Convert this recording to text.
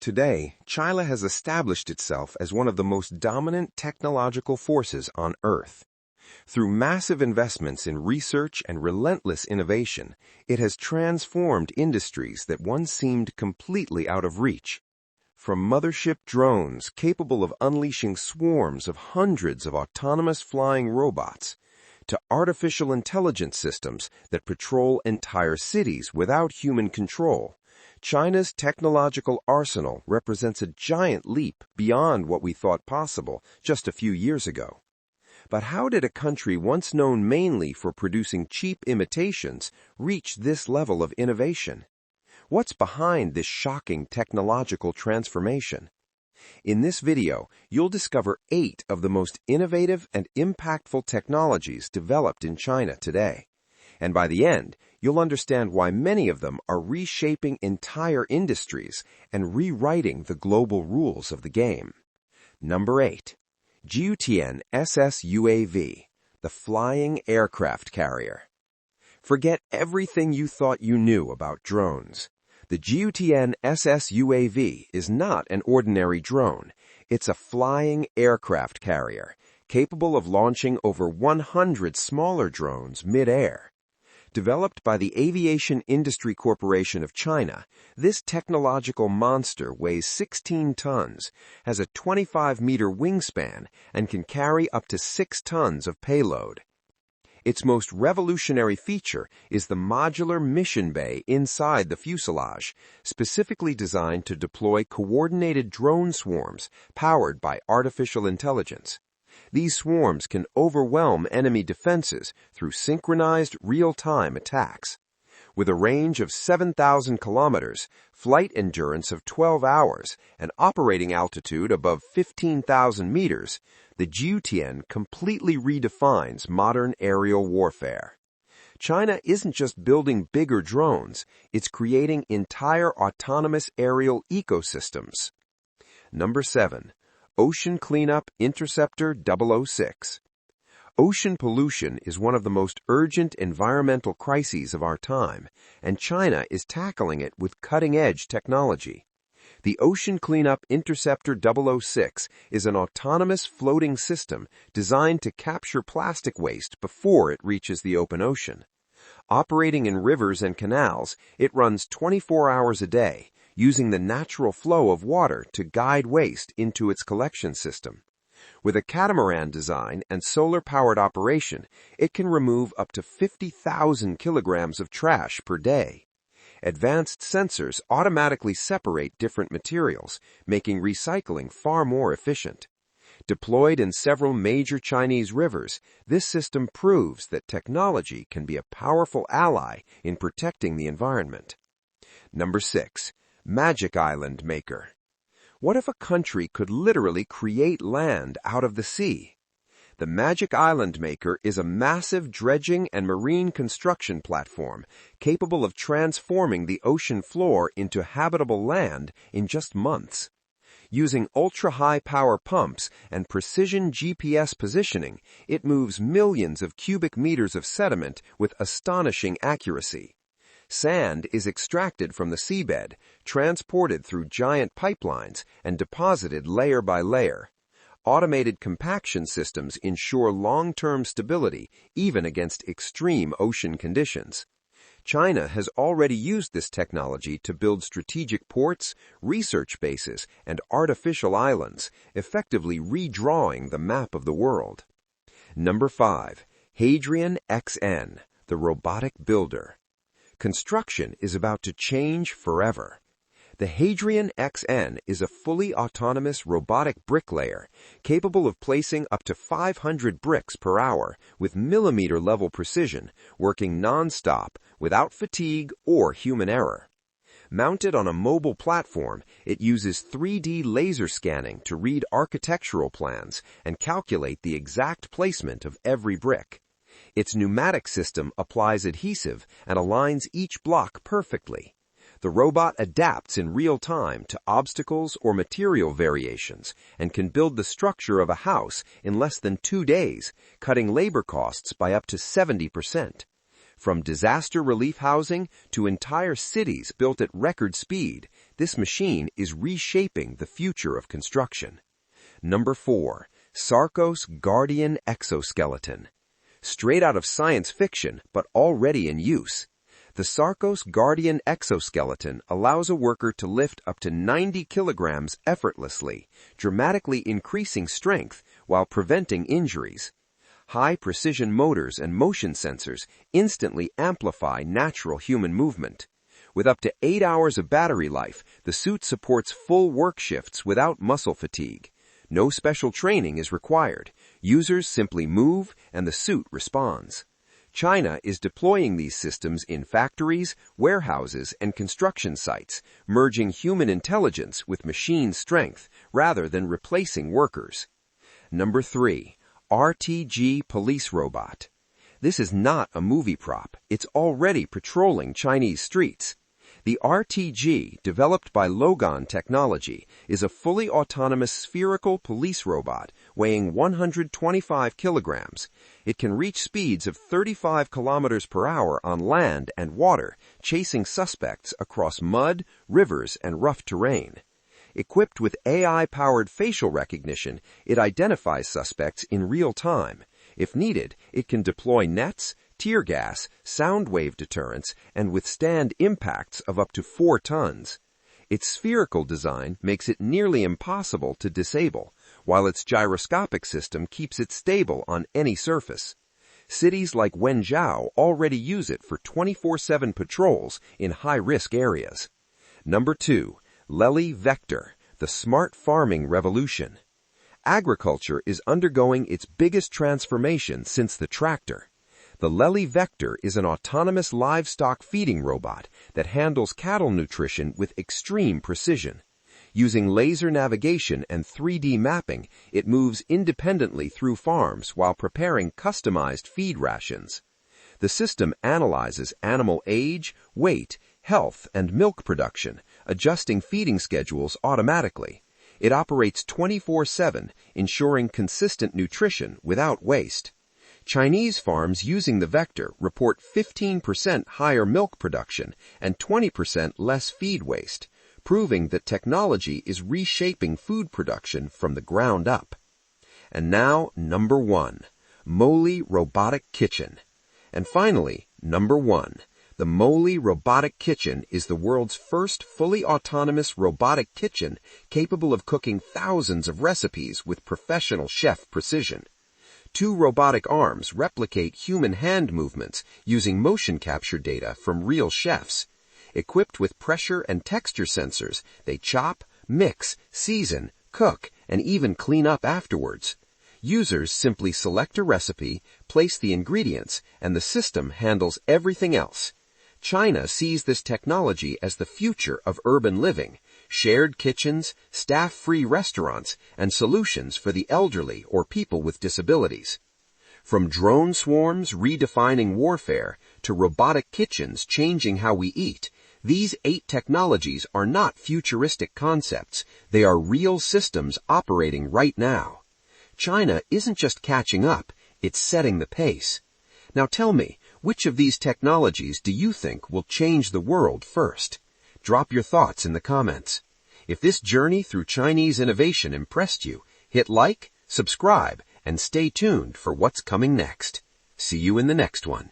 Today, China has established itself as one of the most dominant technological forces on Earth. Through massive investments in research and relentless innovation, it has transformed industries that once seemed completely out of reach. From mothership drones capable of unleashing swarms of hundreds of autonomous flying robots, to artificial intelligence systems that patrol entire cities without human control, China's technological arsenal represents a giant leap beyond what we thought possible just a few years ago. But how did a country once known mainly for producing cheap imitations reach this level of innovation? What's behind this shocking technological transformation? In this video, you'll discover 8 of the most innovative and impactful technologies developed in China today. And by the end, you'll understand why many of them are reshaping entire industries and rewriting the global rules of the game. Number 8. Jiutian SS UAV, the flying aircraft carrier. Forget everything you thought you knew about drones. The Jiutian SS UAV is not an ordinary drone. It's a flying aircraft carrier, capable of launching over 100 smaller drones mid-air. Developed by the Aviation Industry Corporation of China, this technological monster weighs 16 tons, has a 25-meter wingspan, and can carry up to 6 tons of payload. Its most revolutionary feature is the modular mission bay inside the fuselage, specifically designed to deploy coordinated drone swarms powered by artificial intelligence. These swarms can overwhelm enemy defenses through synchronized real-time attacks. With a range of 7,000 kilometers, flight endurance of 12 hours, and operating altitude above 15,000 meters, the Jiutian completely redefines modern aerial warfare. China isn't just building bigger drones, it's creating entire autonomous aerial ecosystems. Number 7. Ocean Cleanup Interceptor 006. Ocean pollution is one of the most urgent environmental crises of our time, and China is tackling it with cutting-edge technology. The Ocean Cleanup Interceptor 006 is an autonomous floating system designed to capture plastic waste before it reaches the open ocean. Operating in rivers and canals, it runs 24 hours a day, using the natural flow of water to guide waste into its collection system. With a catamaran design and solar-powered operation, it can remove up to 50,000 kilograms of trash per day. Advanced sensors automatically separate different materials, making recycling far more efficient. Deployed in several major Chinese rivers, this system proves that technology can be a powerful ally in protecting the environment. Number 6. Magic Island Maker. What if a country could literally create land out of the sea? The Magic Island Maker is a massive dredging and marine construction platform capable of transforming the ocean floor into habitable land in just months. Using ultra-high power pumps and precision GPS positioning, it moves millions of cubic meters of sediment with astonishing accuracy. Sand is extracted from the seabed, transported through giant pipelines, and deposited layer by layer. Automated compaction systems ensure long-term stability even against extreme ocean conditions. China has already used this technology to build strategic ports, research bases, and artificial islands, effectively redrawing the map of the world. Number 5. Hadrian XN, the robotic builder. Construction is about to change forever. The Hadrian XN is a fully autonomous robotic bricklayer capable of placing up to 500 bricks per hour with millimeter-level precision, working non-stop without fatigue or human error. Mounted on a mobile platform, it uses 3D laser scanning to read architectural plans and calculate the exact placement of every brick. Its pneumatic system applies adhesive and aligns each block perfectly. The robot adapts in real time to obstacles or material variations and can build the structure of a house in less than 2 days, cutting labor costs by up to 70%. From disaster relief housing to entire cities built at record speed, this machine is reshaping the future of construction. Number 4. Sarcos Guardian Exoskeleton. Straight out of science fiction, but already in use. The Sarcos Guardian Exoskeleton allows a worker to lift up to 90 kilograms effortlessly, dramatically increasing strength while preventing injuries. High-precision motors and motion sensors instantly amplify natural human movement. With up to 8 hours of battery life, the suit supports full work shifts without muscle fatigue. No special training is required. Users simply move and the suit responds. China is deploying these systems in factories, warehouses, and construction sites, merging human intelligence with machine strength rather than replacing workers. Number 3. RTG Police Robot. This is not a movie prop. It's already patrolling Chinese streets. The RTG, developed by Logan Technology, is a fully autonomous spherical police robot weighing 125 kilograms. It can reach speeds of 35 kilometers per hour on land and water, chasing suspects across mud, rivers, and rough terrain. Equipped with AI-powered facial recognition, it identifies suspects in real time. If needed, it can deploy nets, tear gas, sound wave deterrents, and withstand impacts of up to 4 tons. Its spherical design makes it nearly impossible to disable, while its gyroscopic system keeps it stable on any surface. Cities like Wenzhou already use it for 24/7 patrols in high-risk areas. Number 2. Lely Vector, the smart farming revolution. Agriculture is undergoing its biggest transformation since the tractor. The Lely Vector is an autonomous livestock feeding robot that handles cattle nutrition with extreme precision. Using laser navigation and 3D mapping, it moves independently through farms while preparing customized feed rations. The system analyzes animal age, weight, health, and milk production, adjusting feeding schedules automatically. It operates 24/7, ensuring consistent nutrition without waste. Chinese farms using the Vector report 15% higher milk production and 20% less feed waste, proving that technology is reshaping food production from the ground up. And now, number 1, Moly Robotic Kitchen. And finally, number 1, the Moly Robotic Kitchen is the world's first fully autonomous robotic kitchen capable of cooking thousands of recipes with professional chef precision. 2 robotic arms replicate human hand movements using motion capture data from real chefs. Equipped with pressure and texture sensors, they chop, mix, season, cook, and even clean up afterwards. Users simply select a recipe, place the ingredients, and the system handles everything else. China sees this technology as the future of urban living, shared kitchens, staff-free restaurants, and solutions for the elderly or people with disabilities. From drone swarms redefining warfare to robotic kitchens changing how we eat, these 8 technologies are not futuristic concepts. They are real systems operating right now. China isn't just catching up, it's setting the pace. Now tell me, which of these technologies do you think will change the world first? Drop your thoughts in the comments. If this journey through Chinese innovation impressed you, hit like, subscribe, and stay tuned for what's coming next. See you in the next one.